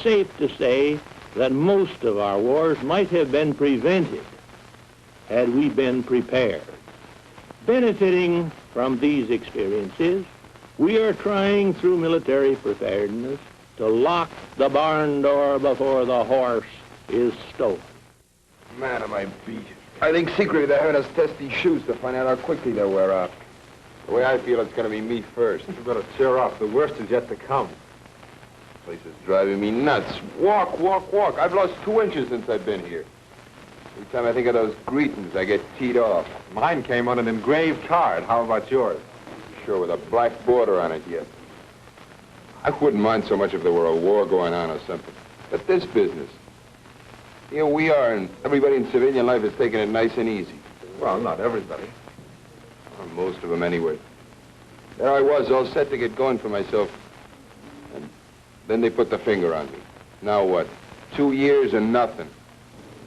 safe to say that most of our wars might have been prevented had we been prepared. Benefiting from these experiences, we are trying through military preparedness to lock the barn door before the horse is stolen. Man, am I beat. I think secretly they're having us test these shoes to find out how quickly they'll wear out. The way I feel, it's going to be me first. You better cheer up. The worst is yet to come. This place is driving me nuts. Walk, walk, walk. I've lost 2 inches since I've been here. Every time I think of those greetings, I get teed off. Mine came on an engraved card. How about yours? Sure, with a black border on it yet. I wouldn't mind so much if there were a war going on or something. But this business, here we are, and everybody in civilian life is taking it nice and easy. Well, not everybody. Or most of them, anyway. There I was, all set to get going for myself. And then they put the finger on me. Now what? 2 years and nothing.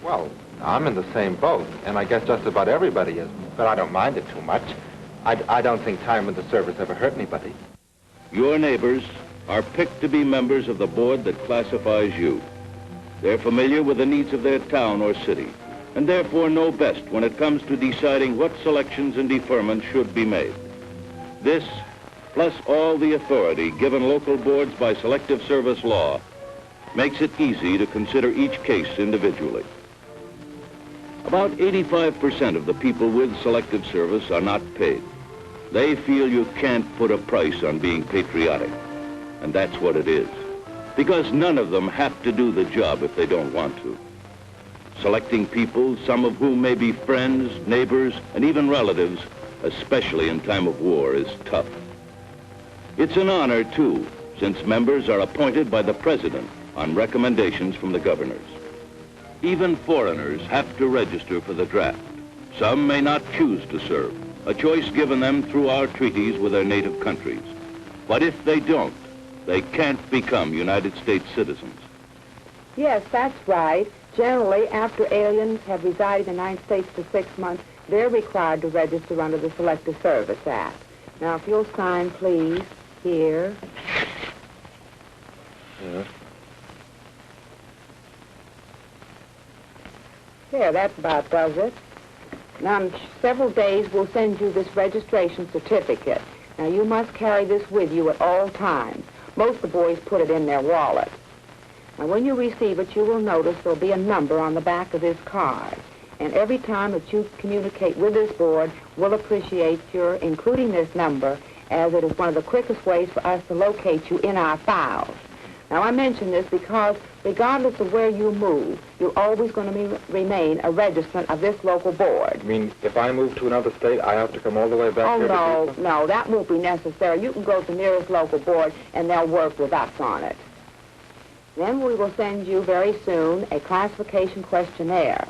Well, I'm in the same boat, and I guess just about everybody is. But I don't mind it too much. I don't think time in the service ever hurt anybody. Your neighbors are picked to be members of the board that classifies you. They're familiar with the needs of their town or city, and therefore know best when it comes to deciding what selections and deferments should be made. This, plus all the authority given local boards by selective service law, makes it easy to consider each case individually. About 85% of the people with selective service are not paid. They feel you can't put a price on being patriotic, and that's what it is. Because none of them have to do the job if they don't want to. Selecting people, some of whom may be friends, neighbors, and even relatives, especially in time of war, is tough. It's an honor, too, since members are appointed by the president on recommendations from the governors. Even foreigners have to register for the draft. Some may not choose to serve, a choice given them through our treaties with their native countries. But if they don't, they can't become United States citizens. Yes, that's right. Generally, after aliens have resided in the United States for 6 months, they're required to register under the Selective Service Act. Now, if you'll sign, please, here. Yeah. Here, that about does it. Now, in several days, we'll send you this registration certificate. Now, you must carry this with you at all times. Most of the boys put it in their wallet. Now, when you receive it, you will notice there'll be a number on the back of this card. And every time that you communicate with this board, we'll appreciate your including this number, as it is one of the quickest ways for us to locate you in our files. Now, I mention this because regardless of where you move, you're always going to remain a registrant of this local board. You mean if I move to another state, I have to come all the way back here? Oh, no, that won't be necessary. You can go to the nearest local board, and they'll work with us on it. Then we will send you very soon a classification questionnaire.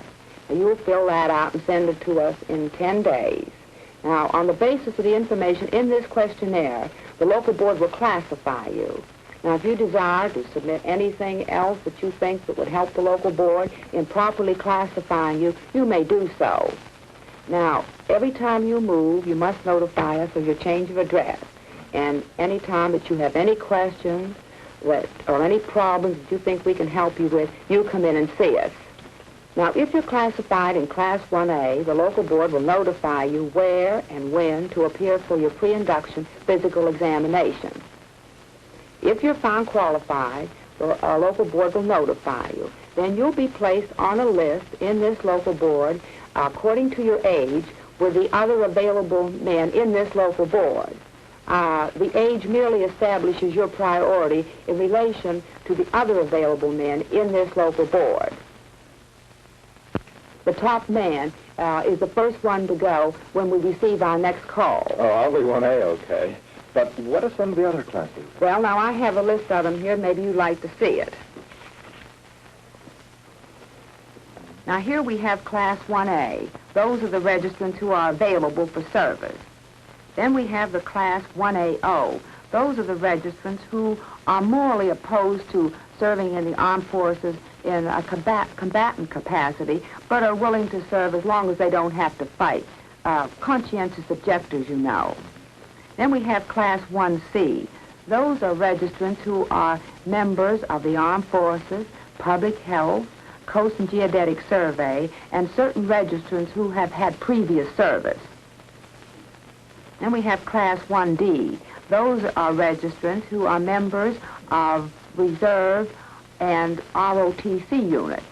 Now, you will fill that out and send it to us in 10 days. Now, on the basis of the information in this questionnaire, the local board will classify you. Now, if you desire to submit anything else that you think that would help the local board in properly classifying you, you may do so. Now, every time you move, you must notify us of your change of address. And any time that you have any questions or any problems that you think we can help you with, you come in and see us. Now, if you're classified in Class 1A, the local board will notify you where and when to appear for your pre-induction physical examination. If you're found qualified, our local board will notify you. Then you'll be placed on a list in this local board according to your age with the other available men in this local board. The age merely establishes your priority in relation to the other available men in this local board. The top man is the first one to go when we receive our next call. Oh, I'll be 1A, okay. But what are some of the other classes? Well, now, I have a list of them here. Maybe you'd like to see it. Now, here we have Class 1A. Those are the registrants who are available for service. Then we have the Class 1AO. Those are the registrants who are morally opposed to serving in the armed forces in a combatant capacity, but are willing to serve as long as they don't have to fight. Conscientious objectors, you know. Then we have Class 1C. Those are registrants who are members of the Armed Forces, Public Health, Coast and Geodetic Survey, and certain registrants who have had previous service. Then we have Class 1D. Those are registrants who are members of Reserve and ROTC units.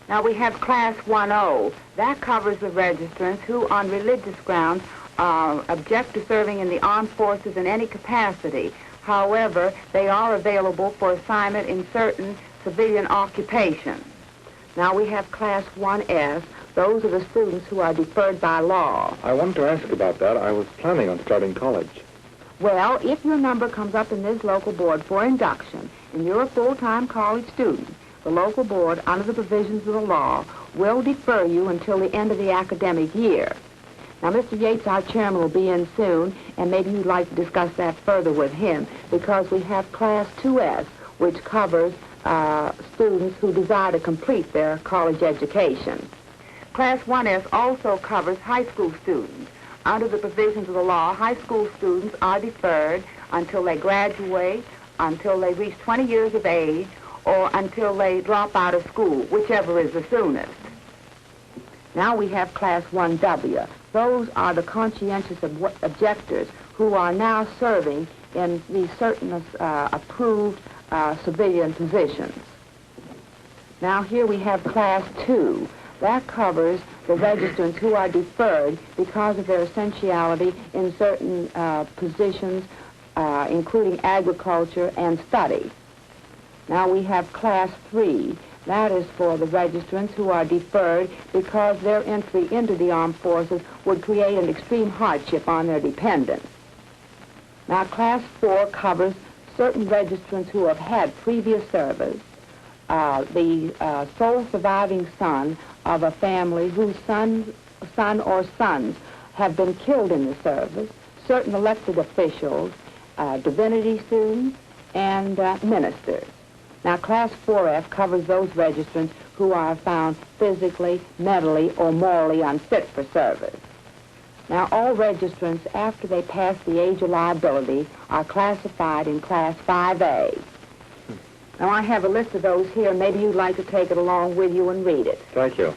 Now we have Class 1O. That covers the registrants who, on religious grounds, object to serving in the armed forces in any capacity. However, they are available for assignment in certain civilian occupations. Now we have Class 1S. Those are the students who are deferred by law. I wanted to ask about that. I was planning on starting college. Well, if your number comes up in this local board for induction and you're a full-time college student, the local board, under the provisions of the law, will defer you until the end of the academic year. Now, Mr. Yates, our chairman, will be in soon, and maybe you'd like to discuss that further with him, because we have Class 2S, which covers students who desire to complete their college education. Class 1S also covers high school students. Under the provisions of the law, high school students are deferred until they graduate, until they reach 20 years of age, or until they drop out of school, whichever is the soonest. Now we have Class 1W. Those are the conscientious objectors who are now serving in these certain approved civilian positions. Now here we have Class 2. That covers the registrants who are deferred because of their essentiality in certain positions, including agriculture and study. Now we have Class 3. That is for the registrants who are deferred because their entry into the armed forces would create an extreme hardship on their dependents. Now Class 4 covers certain registrants who have had previous service, the sole surviving son of a family whose son or sons have been killed in the service, certain elected officials, divinity students, and ministers. Now, Class 4F covers those registrants who are found physically, mentally, or morally unfit for service. Now, all registrants, after they pass the age of liability, are classified in Class 5A. Now, I have a list of those here. Maybe you'd like to take it along with you and read it. Thank you.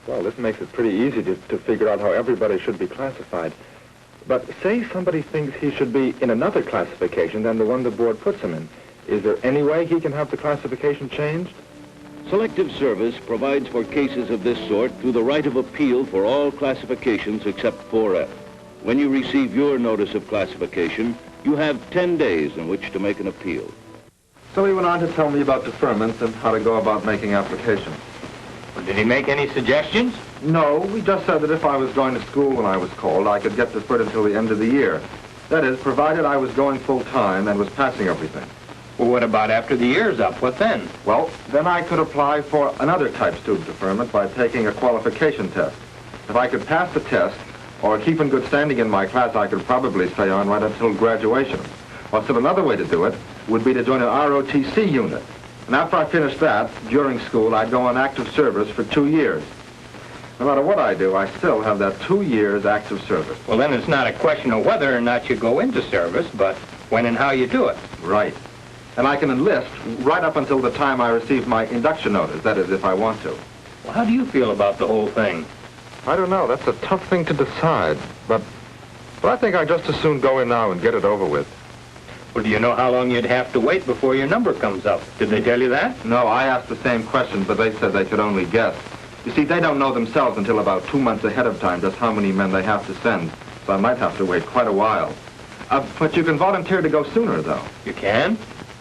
Well, this makes it pretty easy to figure out how everybody should be classified. But say somebody thinks he should be in another classification than the one the board puts him in. Is there any way he can have the classification changed? Selective Service provides for cases of this sort through the right of appeal for all classifications except 4F. When you receive your notice of classification, you have 10 days in which to make an appeal. So he went on to tell me about deferments and how to go about making applications. Well, did he make any suggestions? No, he just said that if I was going to school when I was called, I could get deferred until the end of the year. That is, provided I was going full-time and was passing everything. Well, what about after the year's up? What then? Well, then I could apply for another type student deferment by taking a qualification test. If I could pass the test or keep in good standing in my class, I could probably stay on right until graduation. Or still another way to do it would be to join an ROTC unit. And after I finished that, during school, I'd go on active service for 2 years. No matter what I do, I still have that 2 years active service. Well, then it's not a question of whether or not you go into service, but when and how you do it. Right. And I can enlist right up until the time I receive my induction notice, that is, if I want to. Well, how do you feel about the whole thing? I don't know. That's a tough thing to decide. But I think I'd just as soon go in now and get it over with. Well, do you know how long you'd have to wait before your number comes up? Did they tell you that? No, I asked the same question, but they said they could only guess. You see, they don't know themselves until about 2 months ahead of time just how many men they have to send. So I might have to wait quite a while. But you can volunteer to go sooner, though. You can?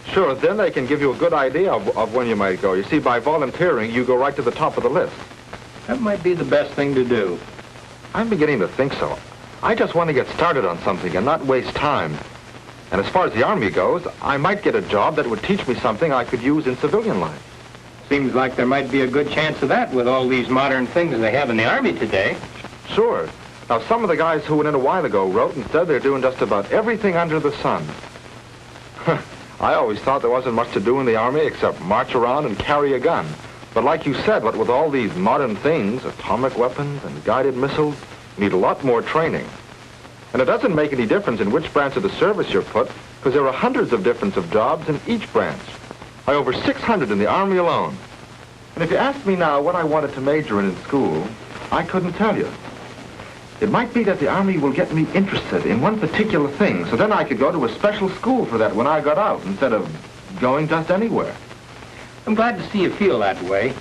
Sure, then they can give you a good idea of when you might go. You see, by volunteering, you go right to the top of the list. That might be the best thing to do. I'm beginning to think so. I just want to get started on something and not waste time. And as far as the Army goes, I might get a job that would teach me something I could use in civilian life. Seems like there might be a good chance of that with all these modern things they have in the Army today. Sure. Now, some of the guys who went in a while ago wrote and said they're doing just about everything under the sun. I always thought there wasn't much to do in the Army except march around and carry a gun. But like you said, what with all these modern things, atomic weapons and guided missiles, you need a lot more training. And it doesn't make any difference in which branch of the service you're put, because there are hundreds of difference of jobs in each branch. Over 600 in the Army alone. And if you asked me now what I wanted to major in school, I couldn't tell you. It might be that the Army will get me interested in one particular thing, so then I could go to a special school for that when I got out, instead of going just anywhere. I'm glad to see you feel that way.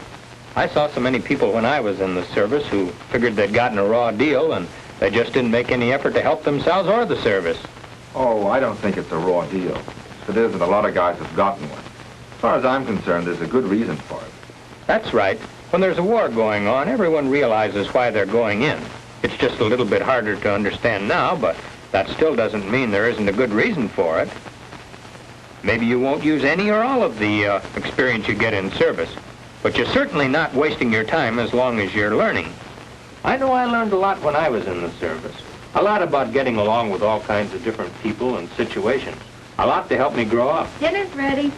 I saw so many people when I was in the service who figured they'd gotten a raw deal and they just didn't make any effort to help themselves or the service. Oh, I don't think it's a raw deal. If it isn't, a lot of guys have gotten one. As far as I'm concerned, there's a good reason for it. That's right. When there's a war going on, everyone realizes why they're going in. It's just a little bit harder to understand now, but that still doesn't mean there isn't a good reason for it. Maybe you won't use any or all of the experience you get in service, but you're certainly not wasting your time as long as you're learning. I know I learned a lot when I was in the service. A lot about getting along with all kinds of different people and situations. A lot to help me grow up. Dinner's ready.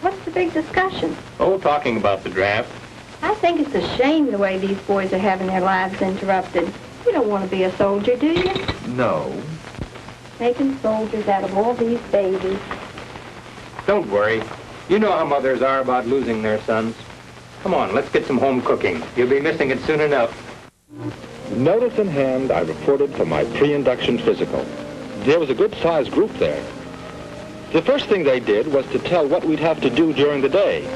What's the big discussion? Oh, talking about the draft. I think it's a shame the way these boys are having their lives interrupted. You don't want to be a soldier, do you? No. Making soldiers out of all these babies. Don't worry. You know how mothers are about losing their sons. Come on, let's get some home cooking. You'll be missing it soon enough. Notice in hand, I reported for my pre-induction physical. There was a good-sized group there. The first thing they did was to tell what we'd have to do during the day.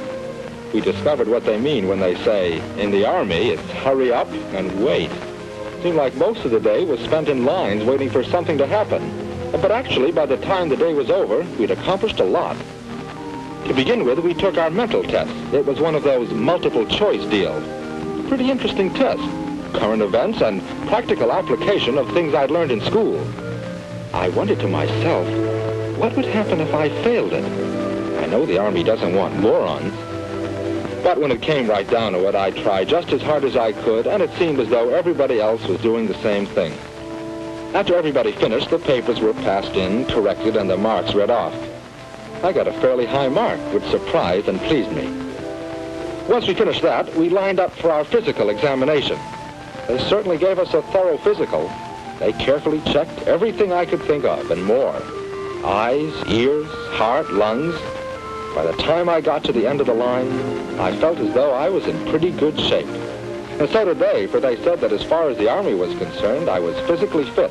We discovered what they mean when they say, in the Army, it's hurry up and wait. It seemed like most of the day was spent in lines waiting for something to happen. But actually, by the time the day was over, we'd accomplished a lot. To begin with, we took our mental test. It was one of those multiple choice deals. Pretty interesting test. Current events and practical application of things I'd learned in school. I wondered to myself, what would happen if I failed it? I know the Army doesn't want morons. But when it came right down to it, I tried just as hard as I could, and it seemed as though everybody else was doing the same thing. After everybody finished, the papers were passed in, corrected, and the marks read off. I got a fairly high mark, which surprised and pleased me. Once we finished that, we lined up for our physical examination. They certainly gave us a thorough physical. They carefully checked everything I could think of and more. Eyes, ears, heart, lungs. By the time I got to the end of the line, I felt as though I was in pretty good shape. And so did they, for they said that as far as the Army was concerned, I was physically fit.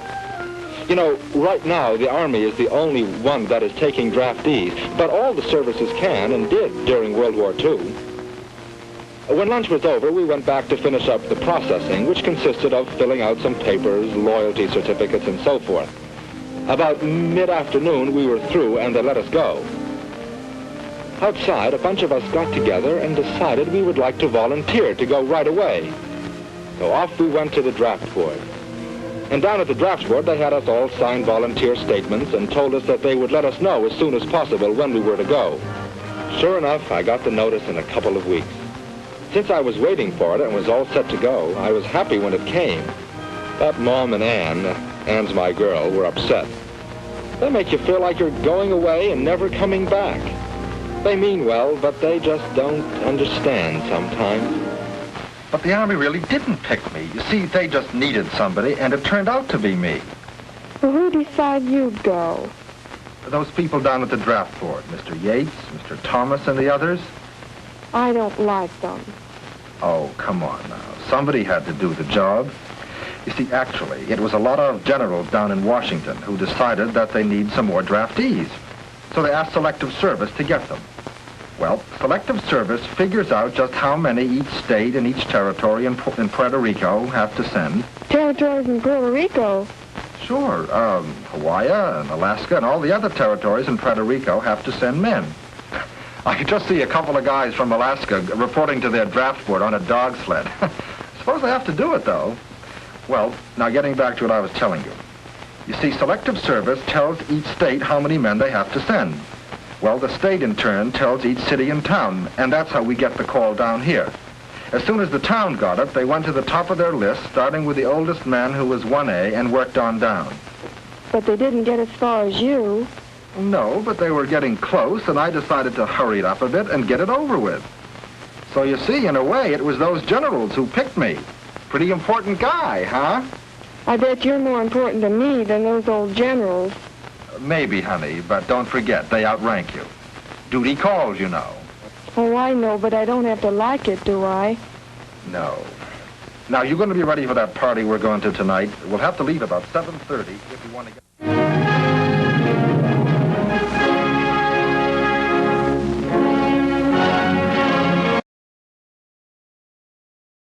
You know, right now, the Army is the only one that is taking draftees, but all the services can and did during World War II. When lunch was over, we went back to finish up the processing, which consisted of filling out some papers, loyalty certificates, and so forth. About mid-afternoon, we were through, and they let us go. Outside, a bunch of us got together and decided we would like to volunteer to go right away. So off we went to the draft board. And down at the draft board, they had us all sign volunteer statements and told us that they would let us know as soon as possible when we were to go. Sure enough, I got the notice in a couple of weeks. Since I was waiting for it and was all set to go, I was happy when it came. But Mom and Ann's my girl, were upset. They make you feel like you're going away and never coming back. They mean well, but they just don't understand sometimes. But the Army really didn't pick me. You see, they just needed somebody, and it turned out to be me. Well, who decided you'd go? Those people down at the draft board, Mr. Yates, Mr. Thomas, and the others. I don't like them. Oh, come on now. Somebody had to do the job. You see, actually, it was a lot of generals down in Washington who decided that they need some more draftees. So they asked Selective Service to get them. Well, Selective Service figures out just how many each state and each territory in Puerto Rico have to send. Territories in Puerto Rico? Sure. Hawaii and Alaska and all the other territories in Puerto Rico have to send men. I could just see a couple of guys from Alaska reporting to their draft board on a dog sled. Suppose they have to do it, though. Well, now getting back to what I was telling you. You see, Selective Service tells each state how many men they have to send. Well, the state, in turn, tells each city and town, and that's how we get the call down here. As soon as the town got it, they went to the top of their list, starting with the oldest man, who was 1A, and worked on down. But they didn't get as far as you. No, but they were getting close, and I decided to hurry it up a bit and get it over with. So you see, in a way, it was those generals who picked me. Pretty important guy, huh? I bet you're more important to me than those old generals. Maybe, honey, but don't forget, they outrank you. Duty calls, you know. Oh, I know, but I don't have to like it, do I? No. Now, you're going to be ready for that party we're going to tonight. We'll have to leave about 7:30 if you want to get...